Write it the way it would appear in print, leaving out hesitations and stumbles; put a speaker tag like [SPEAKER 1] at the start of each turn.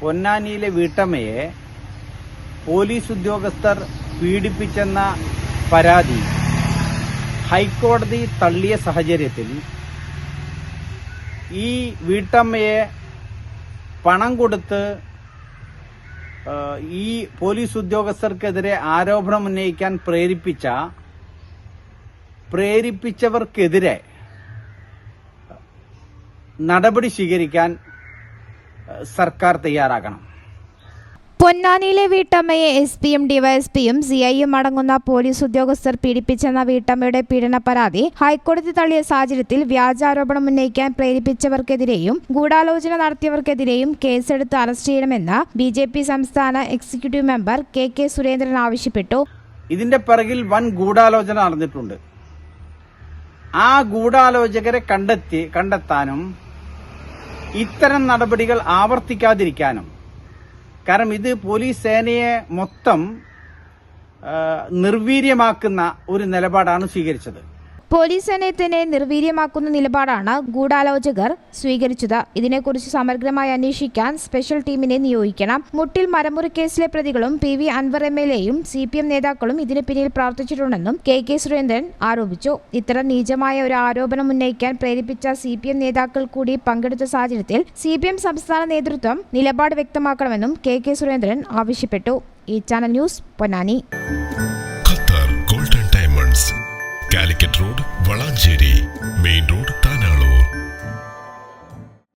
[SPEAKER 1] പൊന്നാനിയിലെ വീട്ടമ്മയെ പോലീസ് ഉദ്യോഗസ്ഥർ പീഡിപ്പിച്ചെന്ന പരാതി ഹൈക്കോടതി തള്ളിയ സാഹചര്യത്തിൽ ഈ വീട്ടമ്മയെ പണം കൊടുത്ത് ഈ പോലീസ് ഉദ്യോഗസ്ഥർക്കെതിരെ ആരോപണം ഉന്നയിക്കാൻ പ്രേരിപ്പിച്ചവർക്കെതിരെ നടപടി സ്വീകരിക്കാൻ സർക്കാർ തയ്യാറാകണം.
[SPEAKER 2] പൊന്നാനിയിലെ വീട്ടമ്മയെ എസ്.പിയും ഡിവൈഎസ്പിയും സിഐയും അടങ്ങുന്ന പോലീസ് ഉദ്യോഗസ്ഥർ പീഡിപ്പിച്ചെന്ന വീട്ടമ്മയുടെ പീഡന പരാതി ഹൈക്കോടതി തള്ളിയ സാഹചര്യത്തിൽ വ്യാജാരോപണം ഉന്നയിക്കാൻ പ്രേരിപ്പിച്ചവർക്കെതിരെയും ഗൂഢാലോചന നടത്തിയവർക്കെതിരെയും കേസെടുത്ത് അറസ്റ്റ് ചെയ്യണമെന്ന് ബി.ജെ.പി. സംസ്ഥാന എക്സിക്യൂട്ടീവ് മെമ്പർ കെ സുരേന്ദ്രൻ ആവശ്യപ്പെട്ടു.
[SPEAKER 1] ഇതിന്റെ പിറകിൽ വൻ ഗൂഢാലോചന നടന്നിട്ടുണ്ട്. ആ ഗൂഢാലോചകരെ കണ്ടെത്താനും ഇത്തരം നടപടികൾ ആവർത്തിക്കാതിരിക്കാനും, കാരണം ഇത് പോലീസ് സേനയെ മൊത്തം നിർവീര്യമാക്കുന്ന ഒരു നിലപാടാണ് സ്വീകരിച്ചത്.
[SPEAKER 2] പോലീസ് സേനയെ തന്നെ നിർവീര്യമാക്കുന്ന നിലപാടാണ് ഗൂഢാലോചകർ സ്വീകരിച്ചത്. ഇതിനെക്കുറിച്ച് സമഗ്രമായി അന്വേഷിക്കാൻ സ്പെഷ്യൽ ടീമിനെ നിയോഗിക്കണം. മുട്ടിൽ മരമുറി കേസിലെ പ്രതികളും പി.വി. അൻവർ എം.എൽ.എയും CPM നേതാക്കളും ഇതിന് പിന്നിൽ പ്രവർത്തിച്ചിട്ടുണ്ടെന്നും കെ സുരേന്ദ്രൻ ആരോപിച്ചു. ഇത്തരം നീചമായ ഒരു ആരോപണം ഉന്നയിക്കാൻ പ്രേരിപ്പിച്ച CPM നേതാക്കൾ കൂടി പങ്കെടുത്ത സാഹചര്യത്തിൽ CPM സംസ്ഥാന നേതൃത്വം നിലപാട് വ്യക്തമാക്കണമെന്നും കെ സുരേന്ദ്രൻ ആവശ്യപ്പെട്ടു. ഈ channel news, Ponnani.
[SPEAKER 3] Calicut road, Valanchery main road, Tanalur.